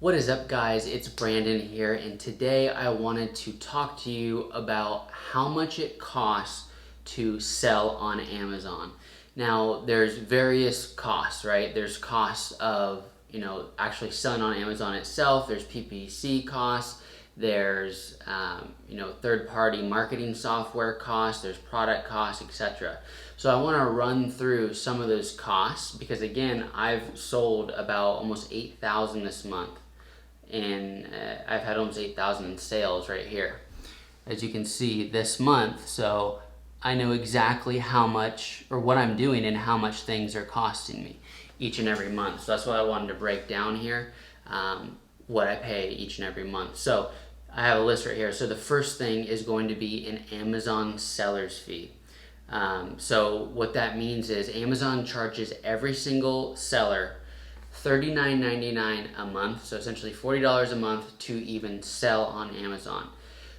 What is up, guys? It's Brandon here, and today I wanted to talk to you about how much it costs to sell on Amazon. Now, there's various costs, right? There's costs of, actually selling on Amazon itself. There's PPC costs. There's, third-party marketing software costs. There's product costs, etc. So I want to run through some of those costs because, again, I've sold about almost 8,000 this month, and I've had almost 8,000 in sales right here, as you can see this month. So I know exactly how much or what I'm doing and how much things are costing me each and every month. So that's what I wanted to break down here, what I pay each and every month. So I have a list right here. So the first thing is going to be an Amazon seller's fee. So what that means is Amazon charges every single seller $39.99 a month, so essentially $40 a month to even sell on Amazon.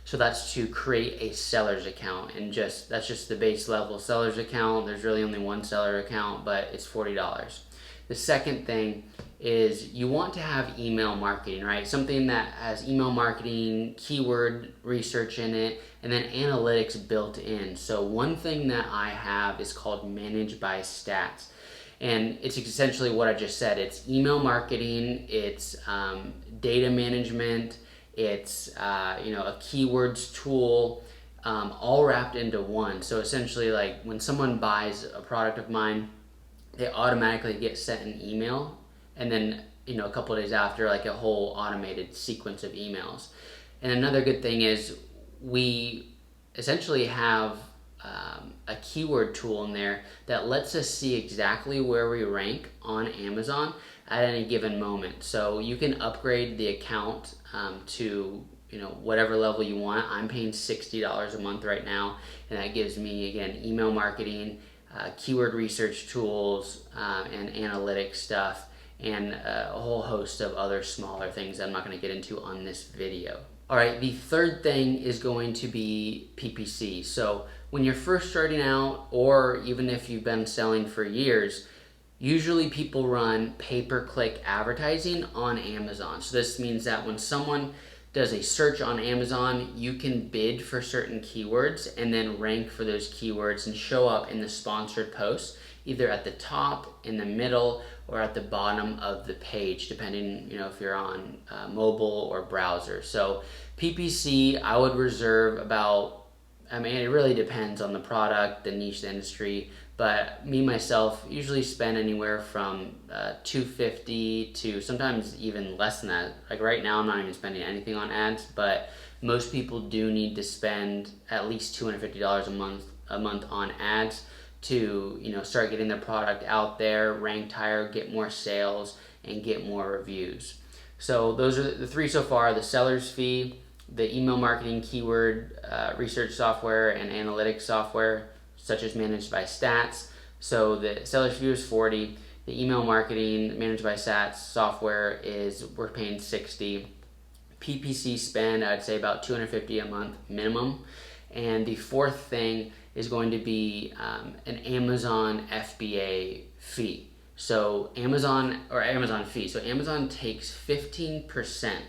So that's to create a seller's account, and that's just the base level seller's account. There's really only one seller account, but it's $40. The second thing is you want to have email marketing, right? Something that has email marketing, keyword research in it, and then analytics built in. So one thing that I have is called Manage by Stats. And it's essentially what I just said. It's email marketing, it's data management, it's a keywords tool, all wrapped into one. So essentially, like when someone buys a product of mine, they automatically get sent an email, and then a couple of days after, like a whole automated sequence of emails. And another good thing is we essentially have a keyword tool in there that lets us see exactly where we rank on Amazon at any given moment. So you can upgrade the account to whatever level you want. I'm paying $60 a month right now, and that gives me, again, email marketing, keyword research tools, and analytics stuff, and a whole host of other smaller things that I'm not going to get into on this video. All right, the third thing is going to be PPC. So when you're first starting out, or even if you've been selling for years, usually people run pay-per-click advertising on Amazon. So this means that when someone does a search on Amazon, you can bid for certain keywords and then rank for those keywords and show up in the sponsored posts, either at the top, in the middle, or at the bottom of the page, depending if you're on mobile or browser. So PPC, I would reserve about, it really depends on the product, the niche, the industry, but me, myself, usually spend anywhere from $250 to sometimes even less than that. Like right now, I'm not even spending anything on ads, but most people do need to spend at least $250 a month on ads to start getting their product out there, ranked higher, get more sales, and get more reviews. So those are the three so far: the seller's fee, the email marketing, keyword research software, and analytics software, such as Managed by Stats. So the seller's fee is $40. The email marketing, Managed by Stats software we're paying $60. PPC spend, I'd say about $250 a month minimum. And the fourth thing is going to be an Amazon FBA fee. So Amazon fee. So Amazon takes 15%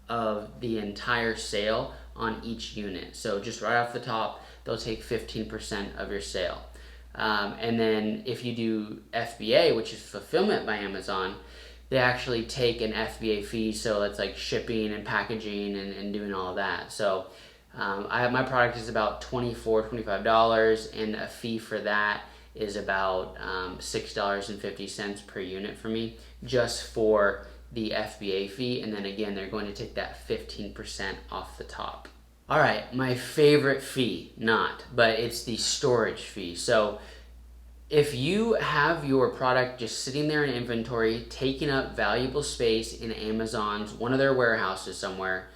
of the entire sale on each unit. So just right off the top, they'll take 15% of your sale. And then if you do FBA, which is fulfillment by Amazon, they actually take an FBA fee. So it's like shipping and packaging and doing all of that. So my product is about $25, and a fee for that is about $6.50 per unit for me, just for the FBA fee. And then again, they're going to take that 15% off the top. All right, my favorite fee, but it's the storage fee. So if you have your product just sitting there in inventory, taking up valuable space in Amazon's, one of their warehouses somewhere,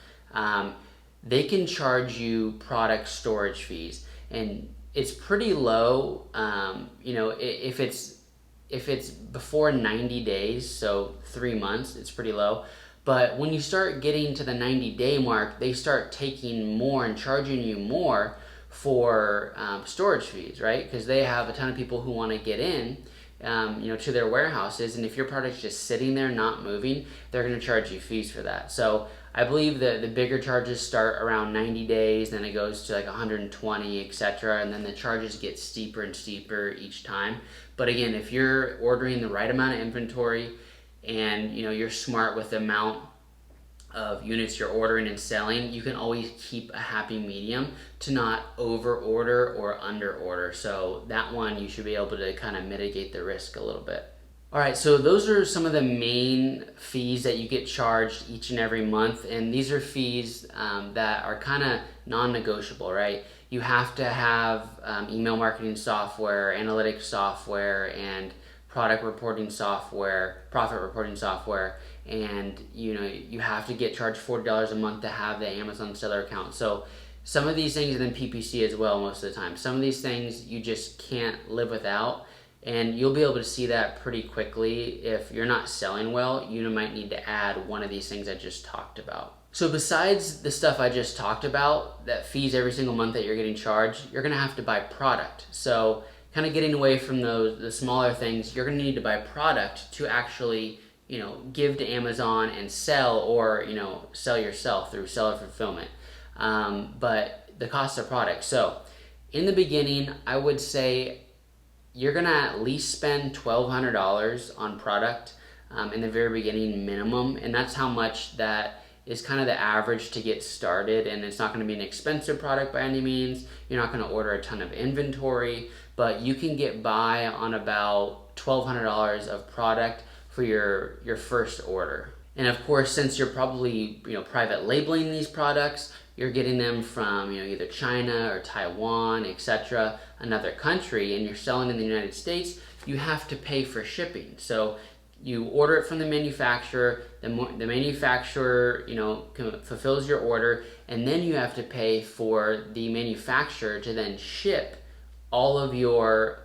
they can charge you product storage fees, and it's pretty low. If it's before 90 days, so 3 months, it's pretty low. But when you start getting to the 90-day mark, they start taking more and charging you more for storage fees, right? Because they have a ton of people who want to get in. to their warehouses. And if your product's just sitting there not moving, they're going to charge you fees for that. So I believe that the bigger charges start around 90 days, then it goes to like 120, etc. And then the charges get steeper and steeper each time. But again, if you're ordering the right amount of inventory and you're smart with the amount of units you're ordering and selling, you can always keep a happy medium to not over order or under order. So that one you should be able to kind of mitigate the risk a little bit. All right, so those are some of the main fees that you get charged each and every month, and these are fees that are kind of non-negotiable, right? You have to have email marketing software, analytics software, and product reporting software, profit reporting software, and you have to get charged $40 a month to have the Amazon seller account. So some of these things, and then PPC as well most of the time, some of these things you just can't live without. And you'll be able to see that pretty quickly. If you're not selling well, you might need to add one of these things I just talked about. So besides the stuff I just talked about, that fees every single month that you're getting charged, you're gonna have to buy product. So kind of getting away from the smaller things, you're gonna need to buy product to actually give to Amazon and sell, or sell yourself through seller fulfillment. But the cost of product. So in the beginning, I would say you're gonna at least spend $1,200 on product in the very beginning minimum, and that's how much that is kind of the average to get started. And it's not gonna be an expensive product by any means. You're not gonna order a ton of inventory, but you can get by on about $1,200 of product for your first order. And of course, since you're probably private labeling these products, you're getting them from either China or Taiwan, etc., another country, and you're selling in the United States, you have to pay for shipping. So you order it from the manufacturer, the manufacturer fulfills your order, and then you have to pay for the manufacturer to then ship all of your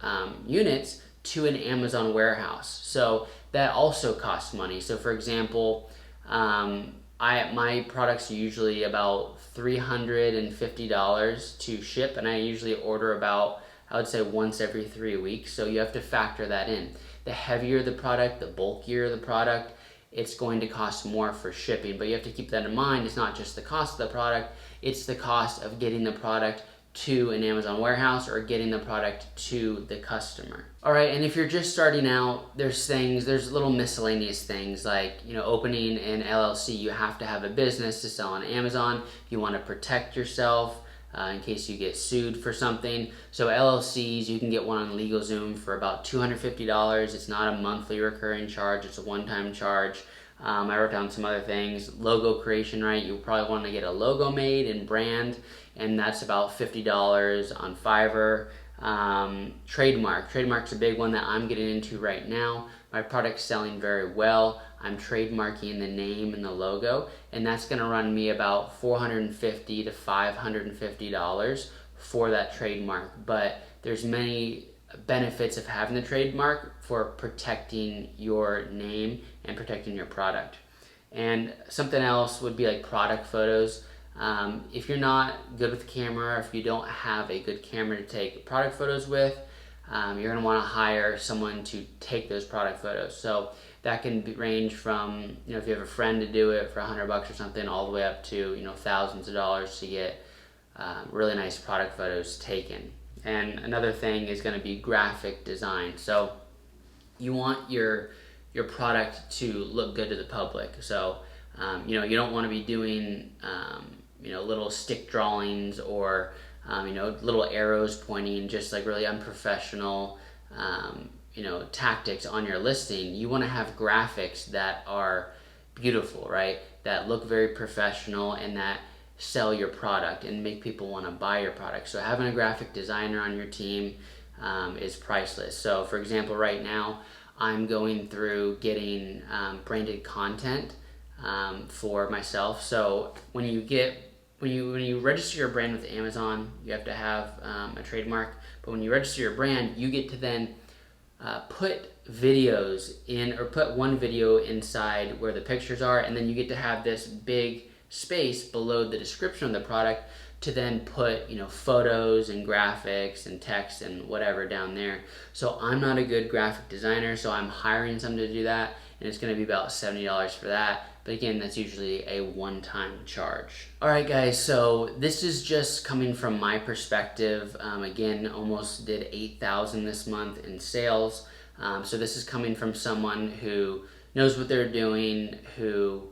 units to an Amazon warehouse. So that also costs money. So for example, my products are usually about $350 to ship, and I usually order about, I would say, once every 3 weeks. So you have to factor that in. The heavier the product, the bulkier the product, it's going to cost more for shipping. But you have to keep that in mind. It's not just the cost of the product, it's the cost of getting the product to an Amazon warehouse or getting the product to the customer. All right, and if you're just starting out, there's little miscellaneous things like, opening an LLC. You have to have a business to sell on Amazon. You want to protect yourself in case you get sued for something. So LLCs, you can get one on LegalZoom for about $250. It's not a monthly recurring charge, it's a one-time charge. I wrote down some other things. Logo creation, right? You probably want to get a logo made and brand, and that's about $50 on Fiverr. Trademark's a big one that I'm getting into right now. My product's selling very well. I'm trademarking the name and the logo, and that's going to run me about $450 to $550 for that trademark. But there's many benefits of having the trademark for protecting your name and protecting your product. And something else would be like product photos. If you're not good with the camera, if you don't have a good camera to take product photos with, you're going to want to hire someone to take those product photos. So that can range from, if you have a friend to do it for $100 or something, all the way up to, thousands of dollars to get really nice product photos taken. And another thing is going to be graphic design. So you want your product to look good to the public. So you don't want to be doing little stick drawings or little arrows pointing, just like really unprofessional tactics on your listing. You want to have graphics that are beautiful, right? That look very professional and that sell your product and make people want to buy your product. So having a graphic designer on your team is priceless. So for example, right now I'm going through getting branded content for myself. So when you register your brand with Amazon, you have to have a trademark. But when you register your brand, you get to then put videos in, or put one video inside where the pictures are, and then you get to have this big space below the description of the product to then put, photos and graphics and text and whatever down there. So I'm not a good graphic designer, so I'm hiring someone to do that, and it's going to be about $70 for that. But again, that's usually a one-time charge. All right, guys, so this is just coming from my perspective. Again, almost did 8,000 this month in sales. So this is coming from someone who knows what they're doing, who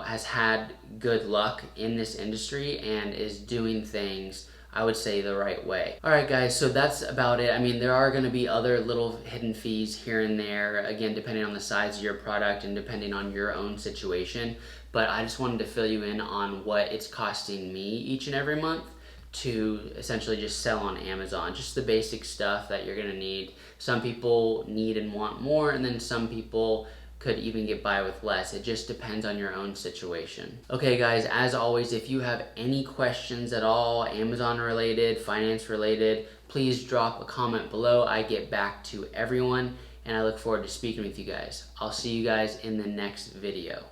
has had good luck in this industry and is doing things, I would say, the right way. All right, guys, so that's about it. I mean, there are going to be other little hidden fees here and there, again, depending on the size of your product and depending on your own situation. But I just wanted to fill you in on what it's costing me each and every month to essentially just sell on Amazon. Just the basic stuff that you're going to need. Some people need and want more, and then some people could even get by with less. It just depends on your own situation. Okay, guys, as always, if you have any questions at all, Amazon related, finance related, please drop a comment below. I get back to everyone, and I look forward to speaking with you guys. I'll see you guys in the next video.